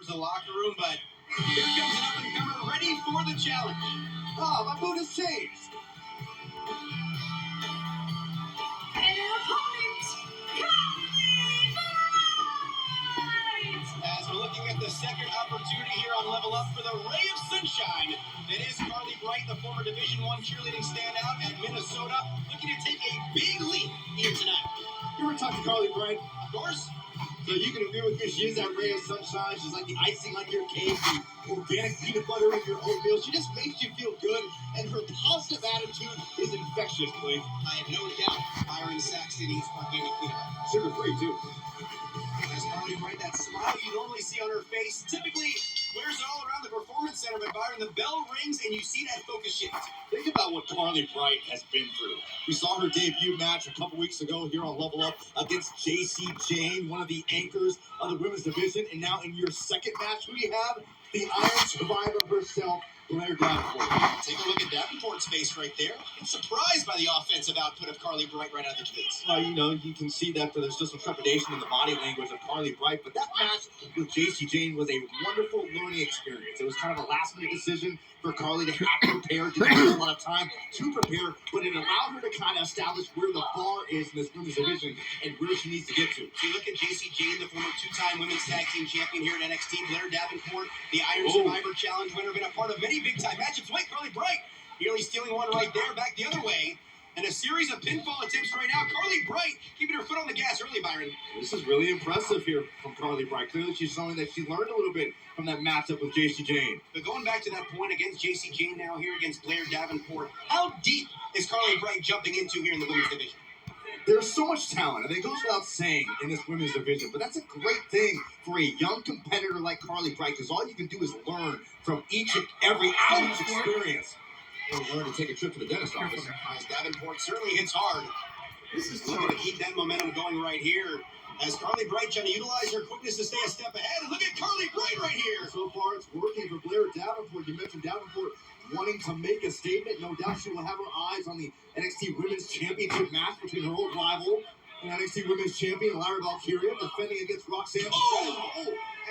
the locker room, but here comes an up-and-comer ready for the challenge. Ah, my mood has changed. And your opponent, As we're looking at the second opportunity here on Level Up for the ray of sunshine that is Carly Bright, the former Division I cheerleading standout at Minnesota, looking to take a big leap here tonight. You ever talk to Carly Bright? Of course. So you can agree with me, she is that ray of sunshine. She's like the icing on your cake, the organic peanut butter in your oatmeal. She just makes you feel good, and her positive attitude is infectious, Blake. I have no doubt Byron Saxton eats organic peanut butter. Sugar-free, too. As Carly Bright, that smile you normally see on her face, typically wears it all around the Performance Center, but Byron, the bell rings and you see that focus shift. Think about what Carly Bright has been through. We saw her debut match a couple weeks ago here on Level Up against JC Jane, one of the anchors of the women's division. And now in your second match, who do you have? The Iron Survivor herself, Blair Davenport. Take a look at Davenport's face right there. And surprised by the offensive output of Carly Bright right out of the gates. You can see that there's just some trepidation in the body language of Carly Bright. But that match with JC Jane was a wonderful learning experience. It was kind of a last-minute decision for Carly to have to prepare. Didn't have a lot of time to prepare, but it allowed her to kind of establish where the bar is in this women's division and where she needs to get to. So you look at JC Jane, the former two-time women's tag team champion here at NXT, Blair Davenport, the Iron Survivor Challenge winner, been a part of many big-time matchups. Wait, Carly Bright nearly stealing one right there, back the other way. And a series of pinfall attempts right now. Carly Bright keeping her foot on the gas early, Byron. This is really impressive here from Carly Bright. Clearly she's showing that she learned a little bit from that matchup with JC Jane. But going back to that point against JC Jane now here against Blair Davenport, how deep is Carly Bright jumping into here in the women's division? There's so much talent, and it goes without saying in this women's division, but that's a great thing for a young competitor like Carly Bright, because all you can do is learn from each and every ounce experience. Or learn to take a trip to the dentist office. As Davenport certainly hits hard. This is looking to keep that momentum going right here. As Carly Bright trying to utilize her quickness to stay a step ahead. And look at Carly Bright right here. So far, it's working for Blair Davenport. You mentioned Davenport wanting to make a statement. No doubt she will have her eyes on the NXT Women's Championship match between her old rival and NXT Women's Champion Lyra Valkyria defending against Roxanne.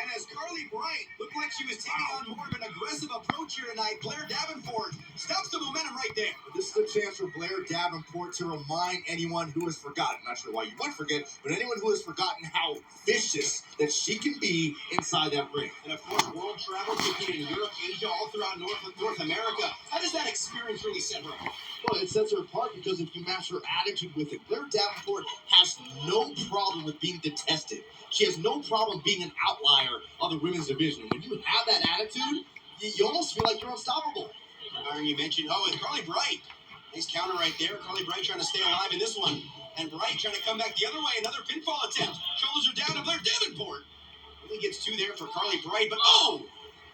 And as Carly Bright looked like she was taking on more of an aggressive approach here tonight, Blair Davenport stops the momentum right there. This is a chance for Blair Davenport to remind anyone who has forgotten, not sure why you would forget, but anyone who has forgotten how vicious that she can be inside that ring. And of course, world travel, competing in Europe, Asia, all throughout North America. How does that experience really set her apart? Well, it sets her apart because if you match her attitude with it, Blair Davenport has no problem with being detested. She has no problem being an outlier of the women's division. When you have that attitude, you almost feel like you're unstoppable. Byron, you mentioned, and Carly Bright. Nice counter right there. Carly Bright trying to stay alive in this one. And Bright trying to come back the other way. Another pinfall attempt. Shoulders are down to Blair Davenport. Really gets two there for Carly Bright, but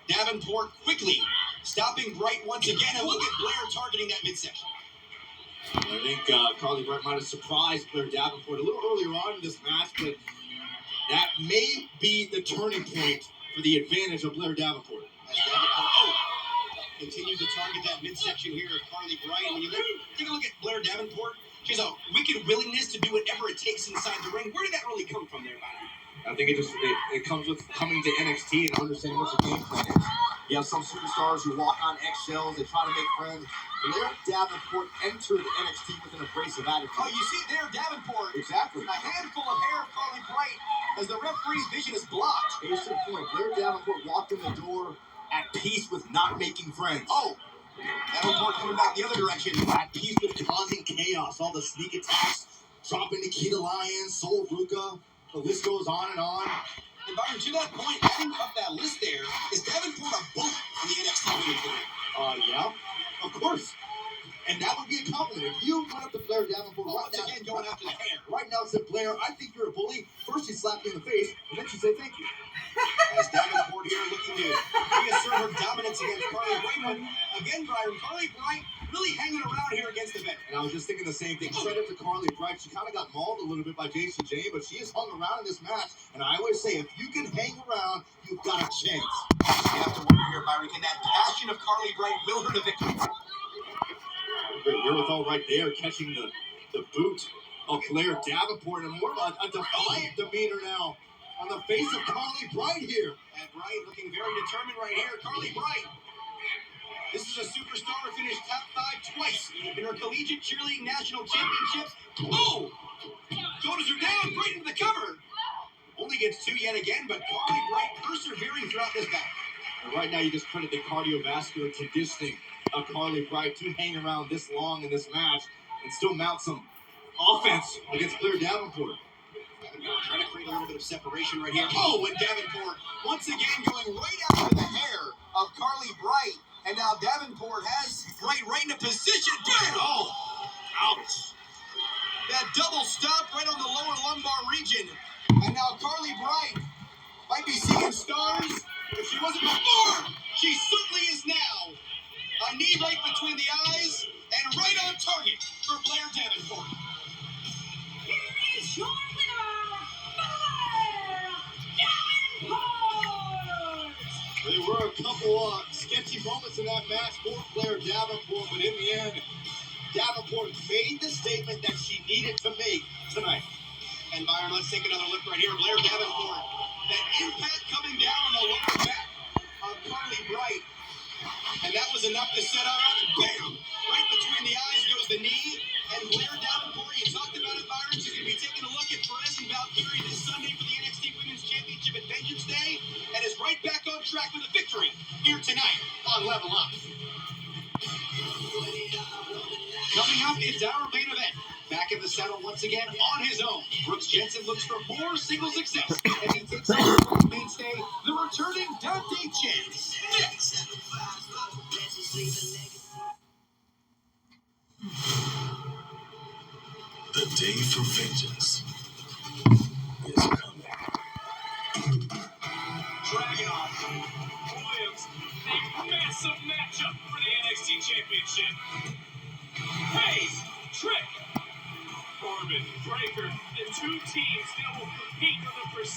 Davenport quickly stopping Bright once again. And look at Blair targeting that midsection. I think Carly Bright might have surprised Blair Davenport a little earlier on in this match, but that may be the turning point for the advantage of Blair Davenport. As Davenport continues to target that midsection here of Carly Bright. When you take a look at Blair Davenport, she has a wicked willingness to do whatever it takes inside the ring. Where did that really come from there, Byron? I think it comes with coming to NXT and understanding what the game plan is. You have some superstars who walk on eggshells, they try to make friends. Blair Davenport entered NXT with an abrasive attitude. Oh, you see there, Davenport. Exactly. A handful of hair of Carly Bright as the referee's vision is blocked. Case in point, Blair Davenport walked in the door at peace with not making friends. Davenport coming back the other direction. At peace with causing chaos. All the sneak attacks, dropping Nikita Lyons, Sol Ruka. The list goes on and on. And Byron, to that point, adding up that list there, is Davenport a bullet in the NXT Women's Division? Yeah, of course. And that would be a compliment. If you went up to Blair Davenport once again going after the hair. Right now said, Blair, I think you're a bully. First she slapped me in the face, and then she said thank you. As Davenport here looking to reassert her dominance against Carly Bright. But again, Byron, Carly Bright really hanging around here against the veteran. And I was just thinking the same thing. Credit to Carly Bright. She kind of got mauled a little bit by JC Jane, but she has hung around in this match. And I always say, if you can hang around, you've got a chance. You have to wonder here, Byron, can that passion of Carly Bright will her to victory? Great wherewithal right there, catching the boot of Blair Davenport, and more of a defiant demeanor now on the face of Carly Bright here. And Bright looking very determined right here. Carly Bright. This is a superstar who finished top 5 twice in her collegiate cheerleading national championships. Oh! Shoulders are down, Bright into the cover. Only gets 2 yet again, but Carly Bright persevering throughout this battle. And right now, you just credit the cardiovascular conditioning of Carly Bright to hang around this long in this match and still mount some offense against Blair Davenport. Trying to create a little bit of separation right here. Oh, and Davenport once again going right after the hair of Carly Bright. And now Davenport has Bright right in a position. Bam! Oh, ouch. That double stop right on the lower lumbar region. And now Carly Bright might be seeing stars. If she wasn't before, she certainly is now. A knee right between the eyes and right on target for Blair Davenport. Here is your winner, Blair Davenport! There were a couple sketchy moments in that match for Blair Davenport, but in the end, Davenport made the statement that she needed to make tonight. And Byron, let's take another look right here. Blair Davenport. That impact coming down on the lower back of Carly Bright. And that was enough to set her up. Bam! Right between the eyes goes the knee. And Blair Davenport, you talked about it, Byron. She's going to be taking a look at Perez and Valkyrie this Sunday for the NXT Women's Championship at Vengeance Day. And is right back on track with a victory here tonight on Level Up. Coming up, it's our main event. Back in the saddle once again on his own. Brooks Jensen looks for more single success as he takes on the mainstay, the returning Dante Chance. Next. The day for vengeance is coming. Dragunov, Williams, a massive matchup for the NXT Championship. Hayes, Trick, Corbin, Breaker, the 2 teams that will compete for the